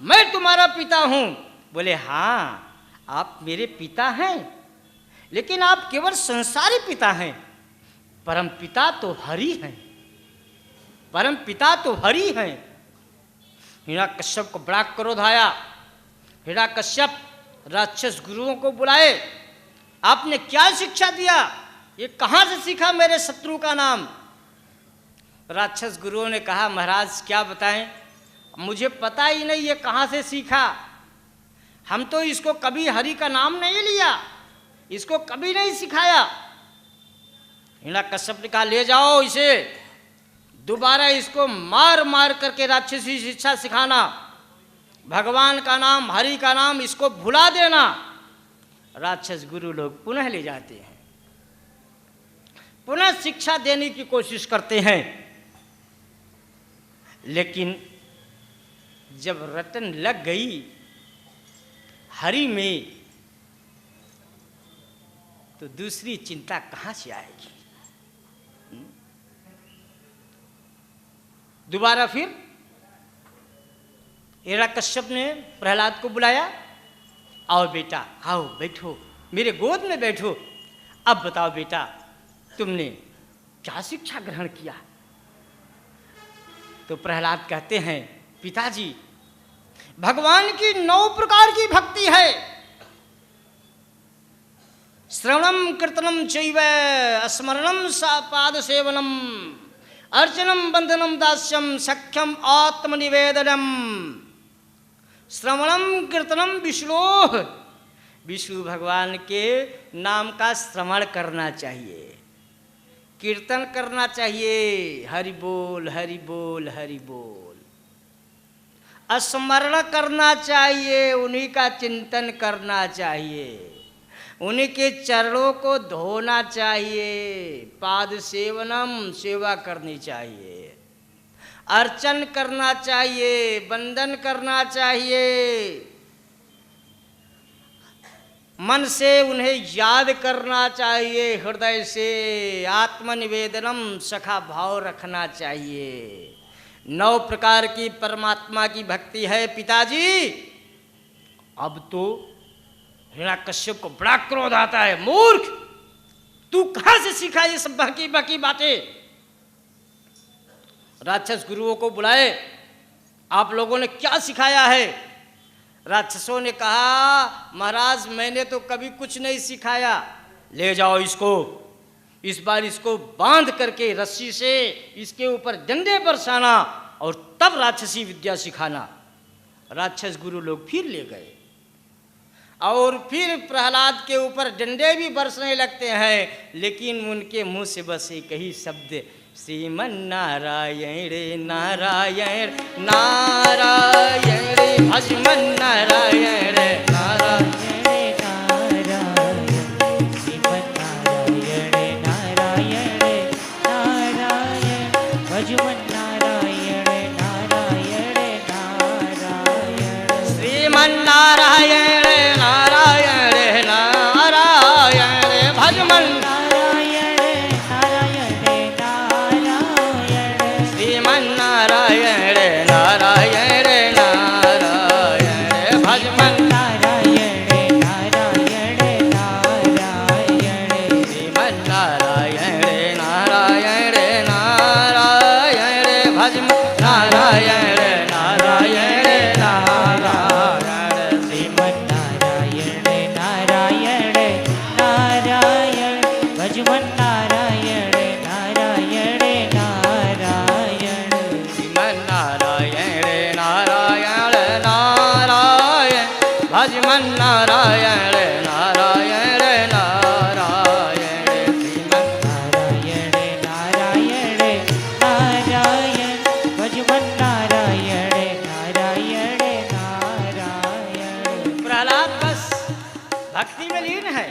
मैं तुम्हारा पिता हूं। बोले हाँ आप मेरे पिता हैं, लेकिन आप केवल संसारी पिता हैं, परम पिता तो हरि हैं, परम पिता तो हरि हैं। हिरण्यकश्यप को बड़ा क्रोध आया। हिरण्यकश्यप राक्षस गुरुओं को बुलाए, आपने क्या शिक्षा दिया, ये कहाँ से सीखा मेरे शत्रु का नाम। राक्षस गुरुओं ने कहा महाराज क्या बताएं, मुझे पता ही नहीं ये कहाँ से सीखा, हम तो इसको कभी हरि का नाम नहीं लिया, इसको कभी नहीं सिखाया। हिरण्यकश्यप ने कहा ले जाओ इसे, दोबारा इसको मार मार करके राक्षसी शिक्षा सिखाना, भगवान का नाम हरि का नाम इसको भुला देना। राक्षस गुरु लोग पुनः ले जाते हैं, पुनः शिक्षा देने की कोशिश करते हैं, लेकिन जब रटन लग गई हरि में तो दूसरी चिंता कहाँ से आएगी। दोबारा फिर हिरण्यकश्यप ने प्रहलाद को बुलाया, आओ बेटा आओ बैठो, मेरे गोद में बैठो, अब बताओ बेटा तुमने क्या शिक्षा ग्रहण किया। तो प्रहलाद कहते हैं पिताजी भगवान की 9 प्रकार की भक्ति है, श्रवणम कीर्तनम चैव स्मरणम पाद सेवनम अर्चनम बंधनम दास्यम सख्यम आत्मनिवेदनम। श्रवणम कीर्तनम विष्णु, विष्णु भगवान के नाम का श्रवण करना चाहिए, कीर्तन करना चाहिए, हरि बोल हरि बोल हरि बोल। स्मरण करना चाहिए, उन्हीं का चिंतन करना चाहिए, उन्हीं के चरणों को धोना चाहिए, पाद सेवनम सेवा करनी चाहिए, अर्चन करना चाहिए, वंदन करना चाहिए, मन से उन्हें याद करना चाहिए, हृदय से आत्मनिवेदनम सखा भाव रखना चाहिए। 9 प्रकार की परमात्मा की भक्ति है पिताजी। अब तो हिरण्यकश्यप को बड़ा क्रोध आता है, मूर्ख तू कहां से सीखा ये सब बकी बकी बातें। राक्षस गुरुओं को बुलाए, आप लोगों ने क्या सिखाया है। राक्षसों ने कहा महाराज मैंने तो कभी कुछ नहीं सिखाया, ले जाओ इसको, इस बार इसको बांध करके रस्सी से इसके ऊपर डंडे बरसाना और तब राक्षसी विद्या सिखाना। राक्षस गुरु लोग फिर ले गए और फिर प्रहलाद के ऊपर डंडे भी बरसने लगते हैं, लेकिन उनके मुंह से बस एक ही शब्द श्रीमन नारायण रे नारायण नारायण रे भजमन नारायण रे नारायण नारायण नारायण नारायण भजमन नारायण नारायण नारायण श्रीमन नारायण नारायण नारायण भजमन नारायण नारायण नारायण श्रीमन नारायण नारायण नारायण भजमन नारायण नारायण नारायण नारायण श्रीमन नारायण नारायण नारायण भजमन नारायण नारायण नारायण। प्रहलाद बस भक्ति में लीन है।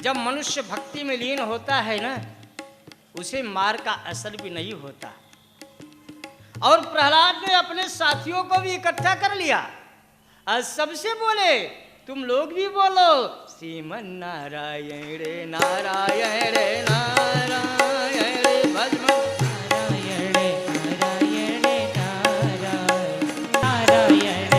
जब मनुष्य भक्ति में लीन होता है ना, उसे मार का असर भी नहीं होता। और प्रहलाद ने अपने साथियों को भी इकट्ठा कर लिया, आज सबसे बोले तुम लोग भी बोलो श्रीमन नारायण रे नारायण रे नारायण रे भजमन नारायण नारायण नारायण नारायण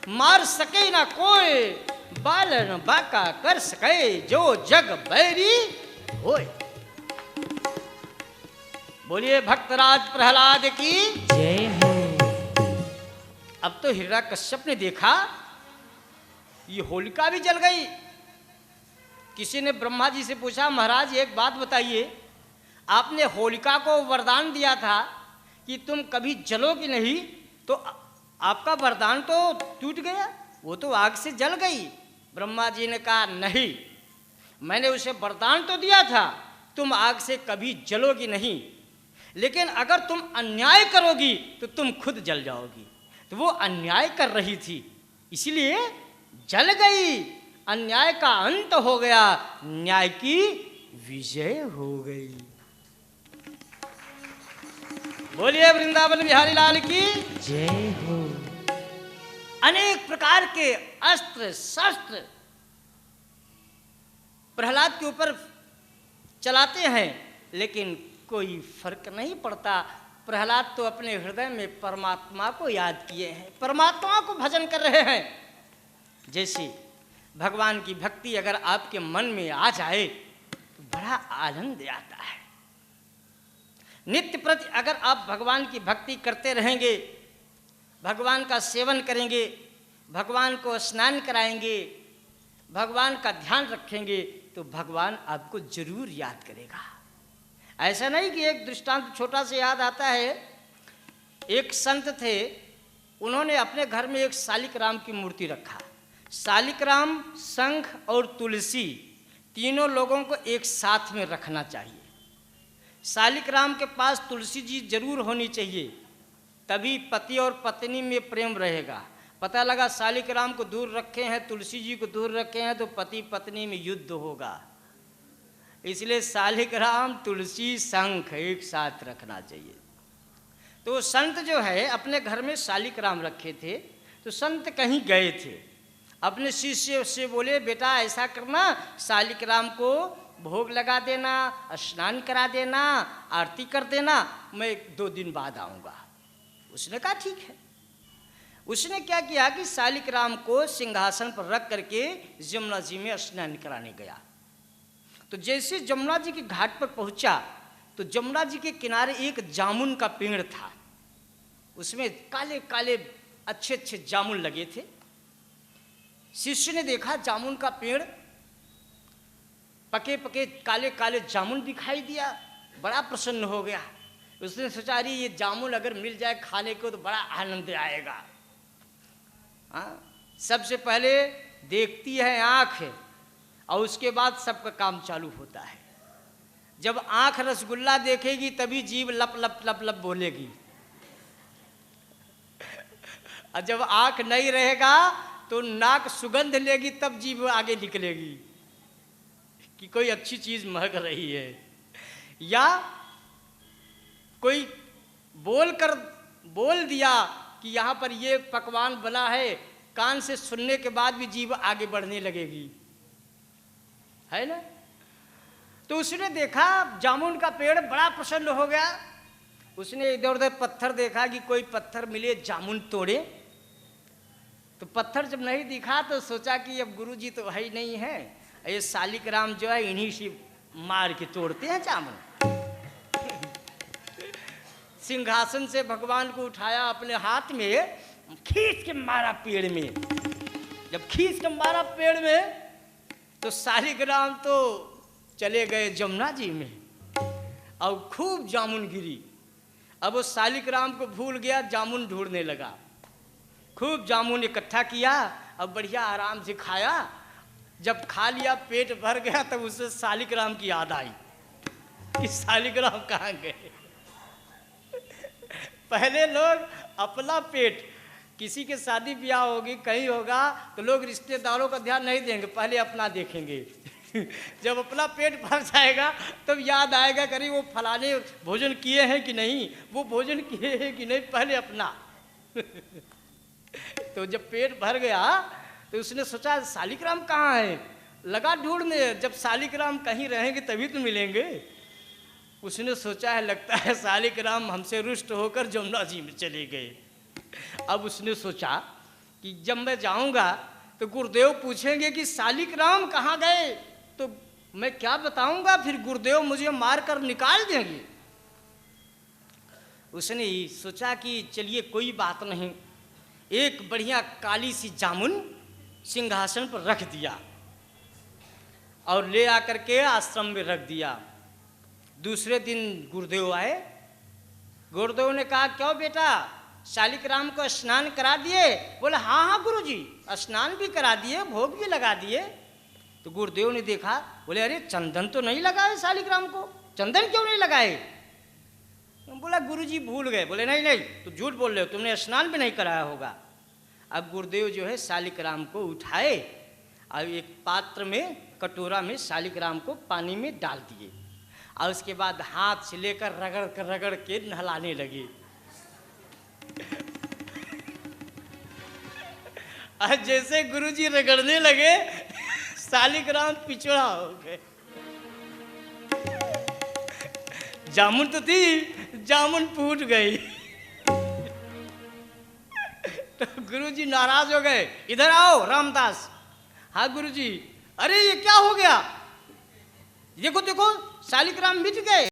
मार सके ना कोई, बाल न बाका कर सके, जो जग बैरी होए। बोलिए भक्तराज प्रहलाद की जय हो। अब तो हिरण्यकश्यप ने देखा ये होलिका भी जल गई। किसी ने ब्रह्मा जी से पूछा, महाराज एक बात बताइए, आपने होलिका को वरदान दिया था कि तुम कभी जलोगी नहीं, तो आपका वरदान तो टूट गया, वो तो आग से जल गई। ब्रह्मा जी ने कहा, नहीं, मैंने उसे वरदान तो दिया था तुम आग से कभी जलोगी नहीं, लेकिन अगर तुम अन्याय करोगी तो तुम खुद जल जाओगी। तो वो अन्याय कर रही थी, इसलिए जल गई। अन्याय का अंत हो गया, न्याय की विजय हो गई। बोलिए वृंदावन बिहारी लाल की जय हो। अनेक प्रकार के अस्त्र शस्त्र प्रहलाद के ऊपर चलाते हैं, लेकिन कोई फर्क नहीं पड़ता। प्रहलाद तो अपने हृदय में परमात्मा को याद किए हैं, परमात्मा को भजन कर रहे हैं। जैसे भगवान की भक्ति अगर आपके मन में आ जाए तो बड़ा आनंद आता है। नित्य प्रति अगर आप भगवान की भक्ति करते रहेंगे, भगवान का सेवन करेंगे, भगवान को स्नान कराएंगे, भगवान का ध्यान रखेंगे, तो भगवान आपको जरूर याद करेगा। ऐसा नहीं कि एक दृष्टांत छोटा सा याद आता है। एक संत थे, उन्होंने अपने घर में एक शालिग्राम की मूर्ति रखा। शालिग्राम, शंख और तुलसी तीनों लोगों को एक साथ में रखना चाहिए। शालिग्राम के पास तुलसी जी जरूर होनी चाहिए, तभी पति और पत्नी में प्रेम रहेगा। पता लगा शालिग्राम को दूर रखे हैं, तुलसी जी को दूर रखे हैं, तो पति पत्नी में युद्ध होगा। इसलिए शालिग्राम, तुलसी, शंख एक साथ रखना चाहिए। तो संत जो है अपने घर में शालिग्राम रखे थे। तो संत कहीं गए थे, अपने शिष्य से बोले, बेटा ऐसा करना, शालिग्राम को भोग लगा देना, स्नान करा देना, आरती कर देना, मैं 2 दिन बाद आऊँगा। उसने कहा ठीक है। उसने क्या किया कि शालिग्राम को सिंहासन पर रख करके जमुना जी में स्नान कराने गया। तो जैसे जमुना जी के घाट पर पहुंचा तो जमुना जी के किनारे एक जामुन का पेड़ था, उसमें काले काले अच्छे अच्छे जामुन लगे थे। शिष्य ने देखा जामुन का पेड़, पके पके काले काले जामुन दिखाई दिया, बड़ा प्रसन्न हो गया। उसने सोचा, अरे ये जामुन अगर मिल जाए खाने को तो बड़ा आनंद आएगा। सबसे पहले देखती है आँख, और उसके बाद सबका काम चालू होता है। जब आँख रसगुल्ला देखेगी तभी जीभ लप लप लप लप बोलेगी, और जब आँख नहीं रहेगा तो नाक सुगंध लेगी, तब जीभ आगे निकलेगी कि कोई अच्छी चीज़ महक रही है। या कोई बोल दिया कि यहाँ पर ये पकवान बना है, कान से सुनने के बाद भी जीभ आगे बढ़ने लगेगी, है ना। तो उसने देखा जामुन का पेड़, बड़ा प्रसन्न हो गया। उसने इधर उधर पत्थर देखा कि कोई पत्थर मिले जामुन तोड़े। तो पत्थर जब नहीं दिखा तो सोचा कि अब गुरुजी तो है ही नहीं है, ये शालिग्राम जो है इन्हीं से मार के तोड़ते हैं जामुन। सिंहासन से भगवान को उठाया अपने हाथ में, खींच के मारा पेड़ में। जब खींच के मारा पेड़ में तो शालिग्राम तो चले गए जमुना जी में, और खूब जामुन गिरी। अब वो शालिग्राम को भूल गया, जामुन ढूंढने लगा। खूब जामुन इकट्ठा किया, अब बढ़िया आराम से खाया। जब खा लिया, पेट भर गया, तब उससे शालिग्राम की याद आई कि शालिग्राम कहाँ गए। पहले लोग अपना पेट, किसी के शादी ब्याह होगी, कहीं होगा, तो लोग रिश्तेदारों का ध्यान नहीं देंगे, पहले अपना देखेंगे। जब अपना पेट भर जाएगा तब याद आएगा, करी वो फलाने भोजन किए हैं कि नहीं, वो भोजन किए हैं कि नहीं, पहले अपना। तो जब पेट भर गया तो उसने सोचा शालिग्राम कहाँ है, लगा ढूंढने। जब शालिग्राम कहीं रहेंगे तभी तो मिलेंगे। उसने सोचा है लगता है शालिग्राम हमसे रुष्ट होकर जमुना जी में चले गए। अब उसने सोचा कि जब मैं जाऊंगा तो गुरुदेव पूछेंगे कि शालिक राम कहाँ गए, तो मैं क्या बताऊंगा, फिर गुरुदेव मुझे मार कर निकाल देंगे। उसने सोचा कि चलिए कोई बात नहीं, एक बढ़िया काली सी जामुन सिंहासन पर रख दिया और ले आकर के आश्रम में रख दिया। दूसरे दिन गुरुदेव आए। गुरुदेव ने कहा क्यों बेटा, शालिक राम को स्नान करा दिए? बोले हाँ हाँ गुरुजी, स्नान भी करा दिए, भोग भी लगा दिए। तो गुरुदेव ने देखा, बोले अरे चंदन तो नहीं लगाए शालिक राम को, चंदन क्यों नहीं लगाए? बोला गुरुजी भूल गए। बोले नहीं नहीं, तुम झूठ बोल रहे हो, तुमने स्नान भी नहीं कराया होगा। अब गुरुदेव जो है शालिक राम को उठाए और एक पात्र में, कटोरा में शालिक राम को पानी में डाल दिए और उसके बाद हाथ से लेकर रगड़ के नहलाने लगे। और जैसे गुरुजी रगड़ने लगे शालिक राम पिछड़ा हो गए। जामुन तो थी, जामुन फूट गई। तो गुरुजी नाराज हो गए, इधर आओ रामदास। हाँ गुरुजी। अरे ये क्या हो गया, देखो देखो शालिक राम मिट गए।